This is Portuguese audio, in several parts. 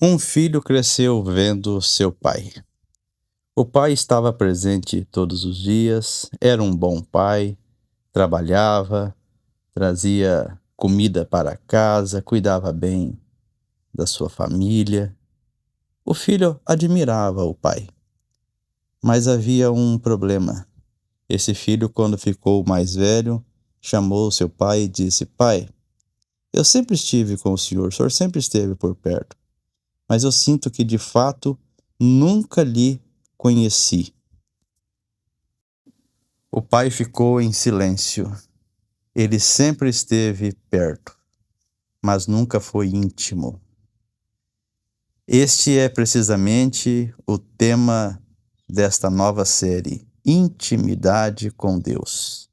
Um filho cresceu vendo seu pai. O pai estava presente todos os dias, era um bom pai, trabalhava, trazia comida para casa, cuidava bem da sua família. O filho admirava o pai, mas havia um problema. Esse filho, quando ficou mais velho, chamou seu pai e disse: Pai, eu sempre estive com o senhor sempre esteve por perto. Mas eu sinto que de fato nunca lhe conheci. O pai ficou em silêncio. Ele sempre esteve perto, mas nunca foi íntimo. Este é precisamente o tema desta nova série: Intimidade com Deus.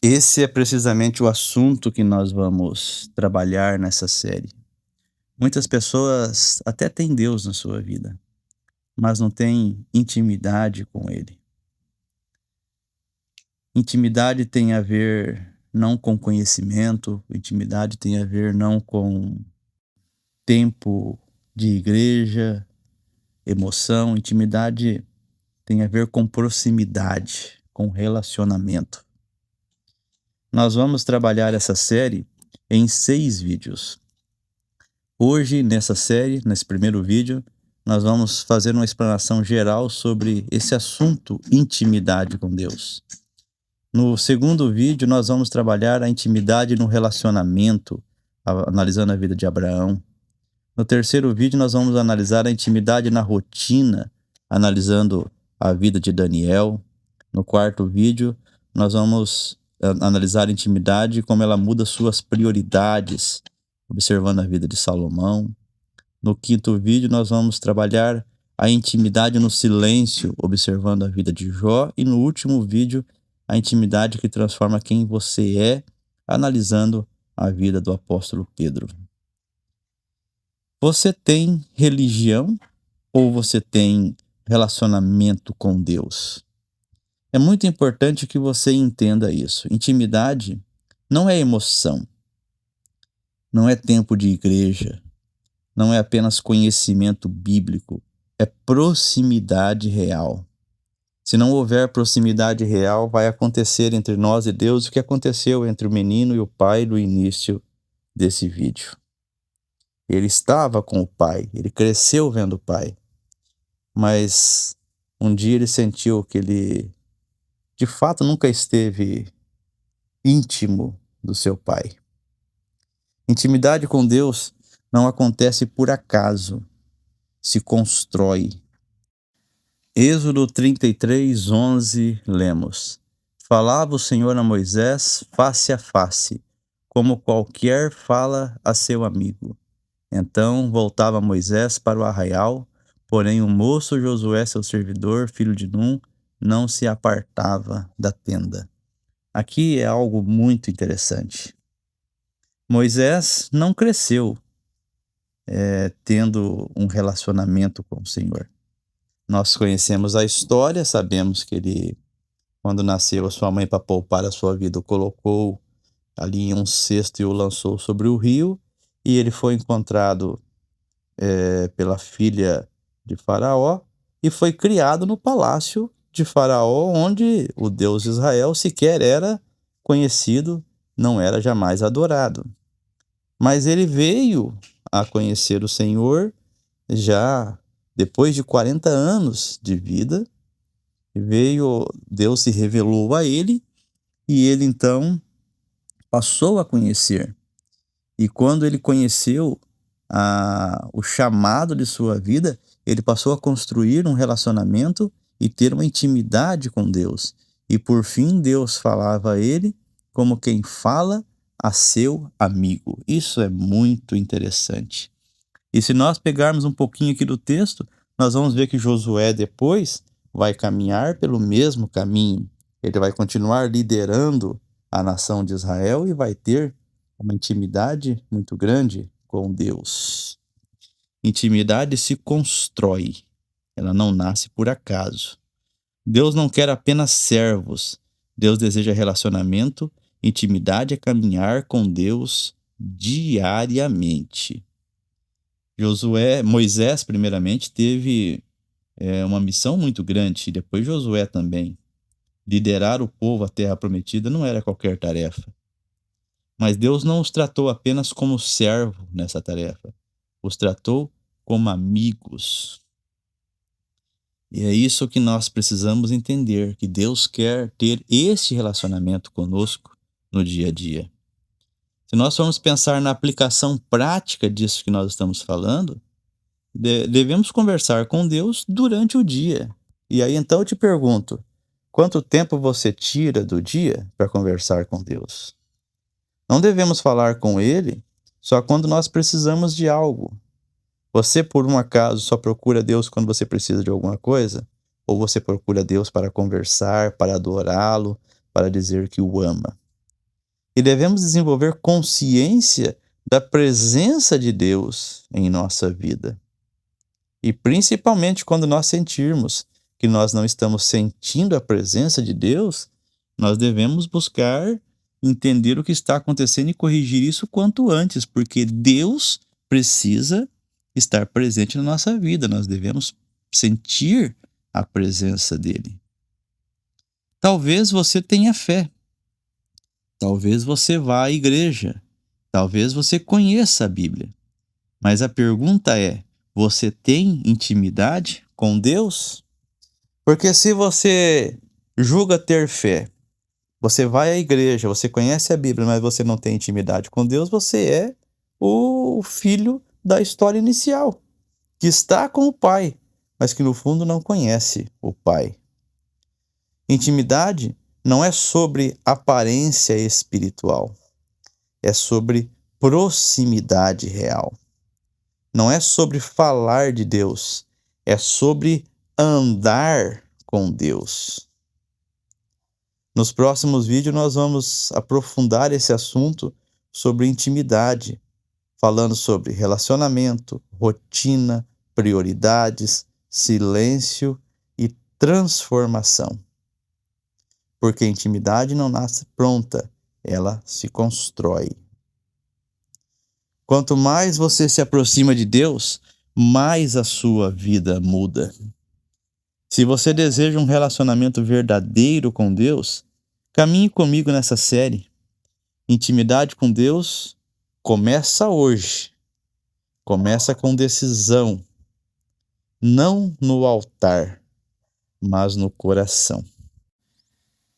Esse é precisamente o assunto que nós vamos trabalhar nessa série. Muitas pessoas até têm Deus na sua vida, mas não têm intimidade com Ele. Intimidade tem a ver não com conhecimento, intimidade tem a ver não com tempo de igreja, emoção, intimidade tem a ver com proximidade, com relacionamento. Nós vamos trabalhar essa série em 6 vídeos. Hoje, nessa série, nesse primeiro vídeo, nós vamos fazer uma explanação geral sobre esse assunto, intimidade com Deus. No segundo vídeo, nós vamos trabalhar a intimidade no relacionamento, analisando a vida de Abraão. No terceiro vídeo, nós vamos analisar a intimidade na rotina, analisando a vida de Daniel. No quarto vídeo, nós vamos analisar a intimidade e como ela muda suas prioridades, observando a vida de Salomão. No quinto vídeo, nós vamos trabalhar a intimidade no silêncio, observando a vida de Jó. E no último vídeo, a intimidade que transforma quem você é, analisando a vida do apóstolo Pedro. Você tem religião ou você tem relacionamento com Deus? É muito importante que você entenda isso. Intimidade não é emoção, não é tempo de igreja, não é apenas conhecimento bíblico, é proximidade real. Se não houver proximidade real, vai acontecer entre nós e Deus o que aconteceu entre o menino e o pai no início desse vídeo. Ele estava com o pai, ele cresceu vendo o pai, mas um dia ele sentiu que ele, de fato, nunca esteve íntimo do seu pai. Intimidade com Deus não acontece por acaso, se constrói. Êxodo 33, 11, lemos: Falava o Senhor a Moisés face a face, como qualquer fala a seu amigo. Então voltava Moisés para o arraial, porém o moço Josué, seu servidor, filho de Num, não se apartava da tenda. Aqui é algo muito interessante. Moisés não cresceu tendo um relacionamento com o Senhor. Nós conhecemos a história, sabemos que ele, quando nasceu, a sua mãe, para poupar a sua vida, o colocou ali em um cesto e o lançou sobre o rio, e ele foi encontrado pela filha de Faraó e foi criado no palácio de Faraó, onde o Deus de Israel sequer era conhecido, não era jamais adorado. Mas ele veio a conhecer o Senhor já depois de 40 anos de vida. Deus se revelou a ele e ele então passou a conhecer. E quando ele conheceu o chamado de sua vida, ele passou a construir um relacionamento e ter uma intimidade com Deus. E por fim, Deus falava a ele como quem fala a seu amigo. Isso é muito interessante. E se nós pegarmos um pouquinho aqui do texto, nós vamos ver que Josué depois vai caminhar pelo mesmo caminho. Ele vai continuar liderando a nação de Israel e vai ter uma intimidade muito grande com Deus. Intimidade se constrói, ela não nasce por acaso. Deus não quer apenas servos, Deus deseja relacionamento. Intimidade é caminhar com Deus diariamente. Moisés, primeiramente, teve uma missão muito grande, e depois Josué também. Liderar o povo à terra prometida não era qualquer tarefa. Mas Deus não os tratou apenas como servo nessa tarefa, os tratou como amigos. E é isso que nós precisamos entender, que Deus quer ter este relacionamento conosco no dia a dia. Se nós formos pensar na aplicação prática disso que nós estamos falando, devemos conversar com Deus durante o dia. E aí então eu te pergunto, quanto tempo você tira do dia para conversar com Deus? Não devemos falar com Ele só quando nós precisamos de algo. Você, por um acaso, só procura Deus quando você precisa de alguma coisa? Ou você procura Deus para conversar, para adorá-lo, para dizer que o ama? E devemos desenvolver consciência da presença de Deus em nossa vida. E principalmente quando nós sentirmos que nós não estamos sentindo a presença de Deus, nós devemos buscar entender o que está acontecendo e corrigir isso quanto antes, porque Deus precisa estar presente na nossa vida, nós devemos sentir a presença dele. Talvez você tenha fé, talvez você vá à igreja, talvez você conheça a Bíblia, mas a pergunta é: você tem intimidade com Deus? Porque se você julga ter fé, você vai à igreja, você conhece a Bíblia, mas você não tem intimidade com Deus, você é o filho da história inicial, que está com o Pai, mas que no fundo não conhece o Pai. Intimidade não é sobre aparência espiritual, é sobre proximidade real. Não é sobre falar de Deus, é sobre andar com Deus. Nos próximos vídeos nós vamos aprofundar esse assunto sobre intimidade, falando sobre relacionamento, rotina, prioridades, silêncio e transformação. Porque a intimidade não nasce pronta, ela se constrói. Quanto mais você se aproxima de Deus, mais a sua vida muda. Se você deseja um relacionamento verdadeiro com Deus, caminhe comigo nessa série. Intimidade com Deus começa hoje. Começa com decisão. Não no altar, mas no coração.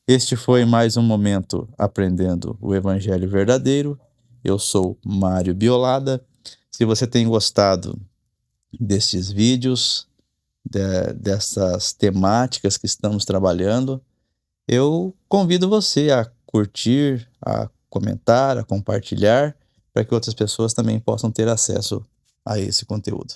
Este foi mais um momento aprendendo o Evangelho verdadeiro. Eu sou Mário Biolada. Se você tem gostado destes vídeos, dessas temáticas que estamos trabalhando, eu convido você a curtir, a comentar, a compartilhar, para que outras pessoas também possam ter acesso a esse conteúdo.